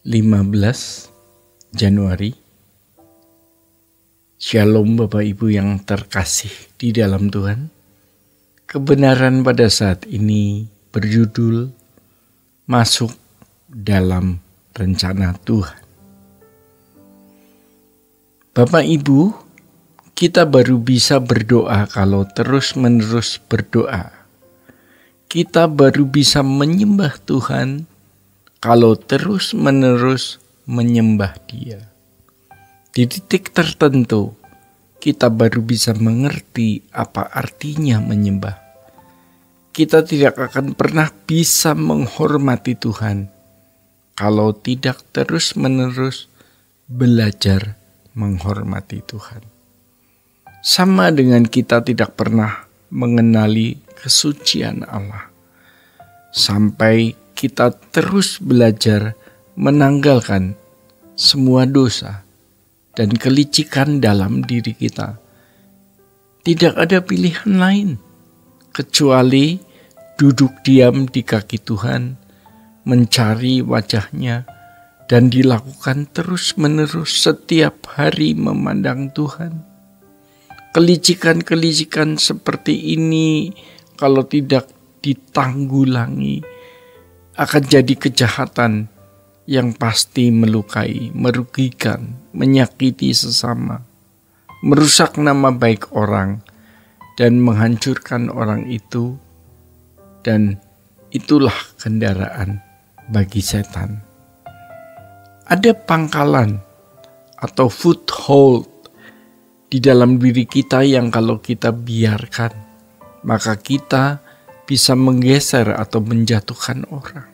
15 Januari. Shalom Bapak Ibu yang terkasih di dalam Tuhan. Kebenaran pada saat ini berjudul Masuk dalam Rencana Tuhan. Bapak Ibu, kita baru bisa berdoa kalau terus-menerus berdoa. Kita baru bisa menyembah Tuhan kalau terus-menerus menyembah Dia. Di titik tertentu, kita baru bisa mengerti apa artinya menyembah. Kita tidak akan pernah bisa menghormati Tuhan kalau tidak terus-menerus belajar menghormati Tuhan. Sama dengan kita tidak pernah mengenali kesucian Allah. Sampai kita terus belajar menanggalkan semua dosa dan kelicikan dalam diri kita. Tidak ada pilihan lain kecuali duduk diam di kaki Tuhan, mencari wajahnya, dan dilakukan terus-menerus setiap hari memandang Tuhan. Kelicikan-kelicikan seperti ini kalau tidak ditanggulangi akan jadi kejahatan yang pasti melukai, merugikan, menyakiti sesama, merusak nama baik orang, dan menghancurkan orang itu, dan itulah kendaraan bagi setan. Ada pangkalan atau foothold di dalam diri kita yang kalau kita biarkan, maka kita bisa menggeser atau menjatuhkan orang.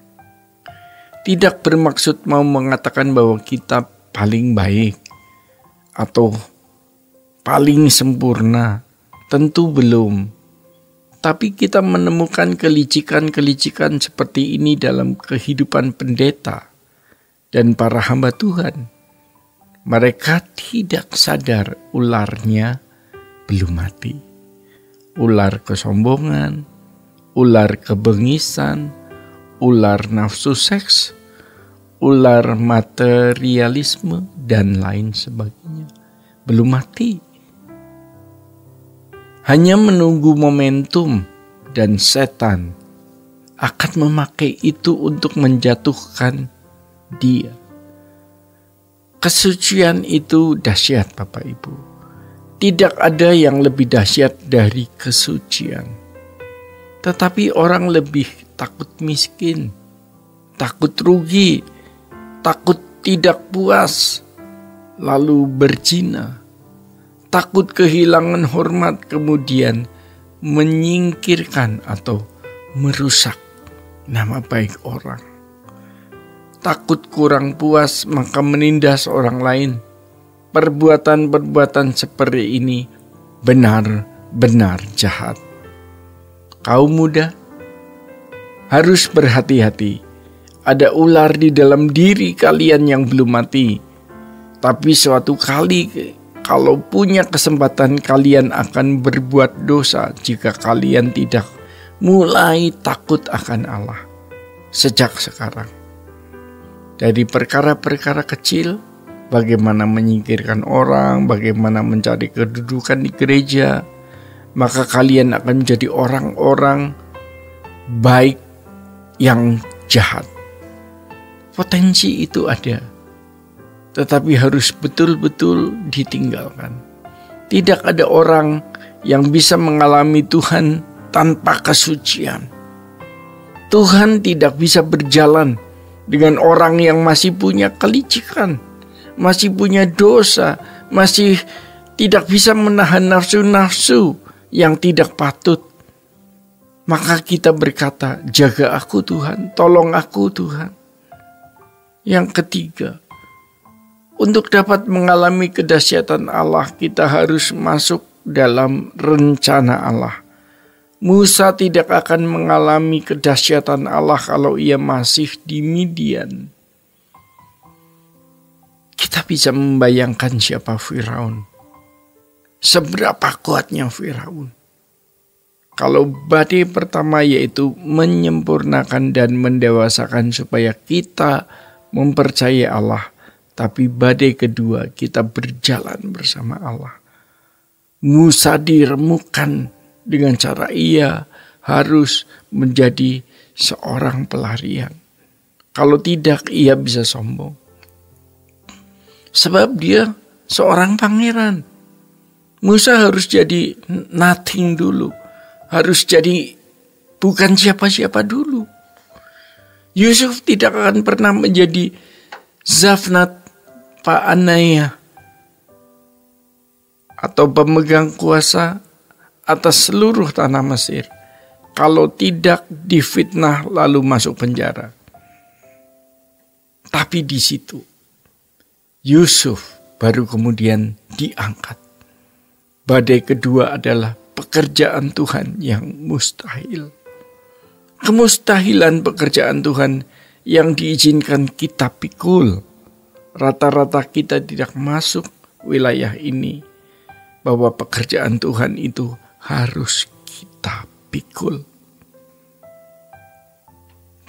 Tidak bermaksud mau mengatakan bahwa kita paling baik atau paling sempurna, tentu belum. Tapi kita menemukan kelicikan-kelicikan seperti ini dalam kehidupan pendeta dan para hamba Tuhan. Mereka tidak sadar ularnya belum mati. Ular kesombongan, ular kebengisan, ular nafsu seks, ular materialisme, dan lain sebagainya. Belum mati. Hanya menunggu momentum, dan setan akan memakai itu untuk menjatuhkan dia. Kesucian itu dahsyat Bapak Ibu. Tidak ada yang lebih dahsyat dari kesucian. Tetapi orang lebih takut miskin, takut rugi, takut tidak puas, lalu berzina, takut kehilangan hormat, kemudian menyingkirkan atau merusak nama baik orang. Takut kurang puas, maka menindas orang lain. Perbuatan-perbuatan seperti ini benar-benar jahat. Kaum muda harus berhati-hati. Ada ular di dalam diri kalian yang belum mati. Tapi suatu kali kalau punya kesempatan kalian akan berbuat dosa jika kalian tidak mulai takut akan Allah sejak sekarang. Dari perkara-perkara kecil, bagaimana menyingkirkan orang, bagaimana mencari kedudukan di gereja, maka kalian akan menjadi orang-orang baik yang jahat. Potensi itu ada, tetapi harus betul-betul ditinggalkan. Tidak ada orang yang bisa mengalami Tuhan tanpa kesucian. Tuhan tidak bisa berjalan dengan orang yang masih punya kelicikan, masih punya dosa, masih tidak bisa menahan nafsu-nafsu yang tidak patut. Maka kita berkata, jaga aku Tuhan, tolong aku Tuhan. Yang ketiga, untuk dapat mengalami kedahsyatan Allah, kita harus masuk dalam rencana Allah. Musa tidak akan mengalami kedahsyatan Allah kalau ia masih di Midian. Kita bisa membayangkan siapa Firaun. Seberapa kuatnya Firaun. Kalau badai pertama yaitu menyempurnakan dan mendewasakan supaya kita mempercayai Allah, tapi badai kedua kita berjalan bersama Allah. Musa diremukkan dengan cara ia harus menjadi seorang pelarian. Kalau tidak, ia bisa sombong. Sebab dia seorang pangeran. Musa harus jadi nothing dulu. Harus jadi bukan siapa-siapa dulu. Yusuf tidak akan pernah menjadi Zafnat Pa'anaya atau pemegang kuasa atas seluruh tanah Mesir kalau tidak difitnah lalu masuk penjara. Tapi di situ Yusuf baru kemudian diangkat. Badai kedua adalah pekerjaan Tuhan yang mustahil. Kemustahilan pekerjaan Tuhan yang diizinkan kita pikul. Rata-rata kita tidak masuk wilayah ini. Bahwa pekerjaan Tuhan itu harus kita pikul.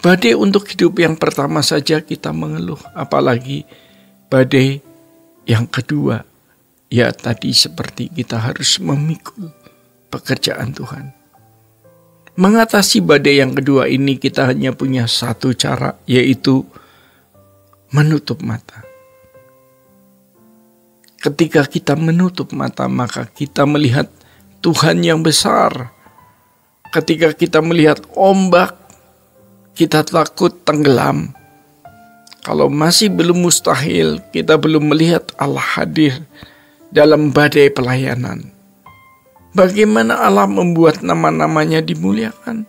Badai untuk hidup yang pertama saja kita mengeluh. Apalagi badai yang kedua. Ya tadi seperti kita harus memikul pekerjaan Tuhan. Mengatasi badai yang kedua ini kita hanya punya satu cara, yaitu menutup mata. Ketika kita menutup mata, maka kita melihat Tuhan yang besar. Ketika kita melihat ombak, kita takut tenggelam. Kalau masih belum mustahil, kita belum melihat Allah hadir dalam badai pelayanan. Bagaimana Allah membuat nama-namanya dimuliakan?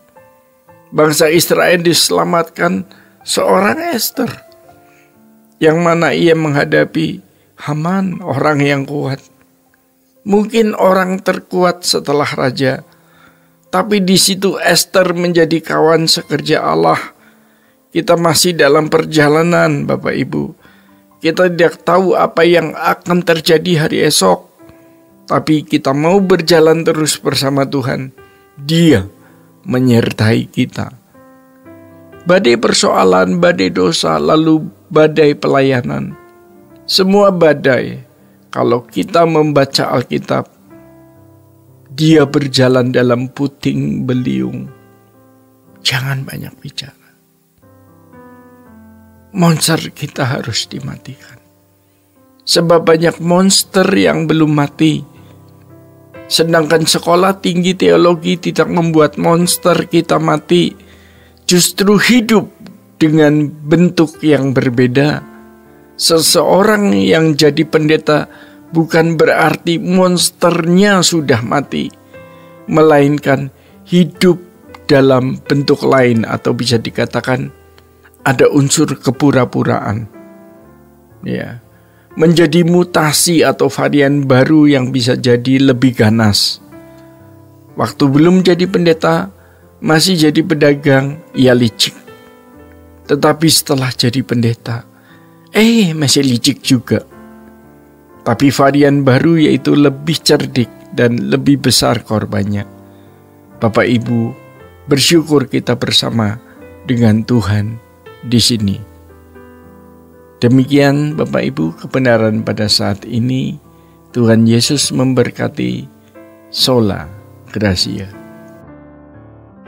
Bangsa Israel diselamatkan seorang Esther, yang mana ia menghadapi Haman, orang yang kuat. Mungkin orang terkuat setelah raja, tapi di situ Esther menjadi kawan sekerja Allah. Kita masih dalam perjalanan, Bapak Ibu. Kita tidak tahu apa yang akan terjadi hari esok. Tapi kita mau berjalan terus bersama Tuhan. Dia menyertai kita. Badai persoalan, badai dosa, lalu badai pelayanan. Semua badai, kalau kita membaca Alkitab, dia berjalan dalam puting beliung. Jangan banyak bicara. Monster kita harus dimatikan. Sebab banyak monster yang belum mati. Sedangkan sekolah tinggi teologi tidak membuat monster kita mati. Justru hidup dengan bentuk yang berbeda. Seseorang yang jadi pendeta bukan berarti monsternya sudah mati. Melainkan hidup dalam bentuk lain, atau bisa dikatakan ada unsur kepura-puraan. Ya, menjadi mutasi atau varian baru yang bisa jadi lebih ganas. Waktu belum jadi pendeta, masih jadi pedagang, ia licik. Tetapi setelah jadi pendeta, masih licik juga. Tapi varian baru yaitu lebih cerdik dan lebih besar korbannya. Bapak Ibu, bersyukur kita bersama dengan Tuhan di sini. Demikian Bapak Ibu kebenaran pada saat ini. Tuhan Yesus memberkati. Sola Gracia.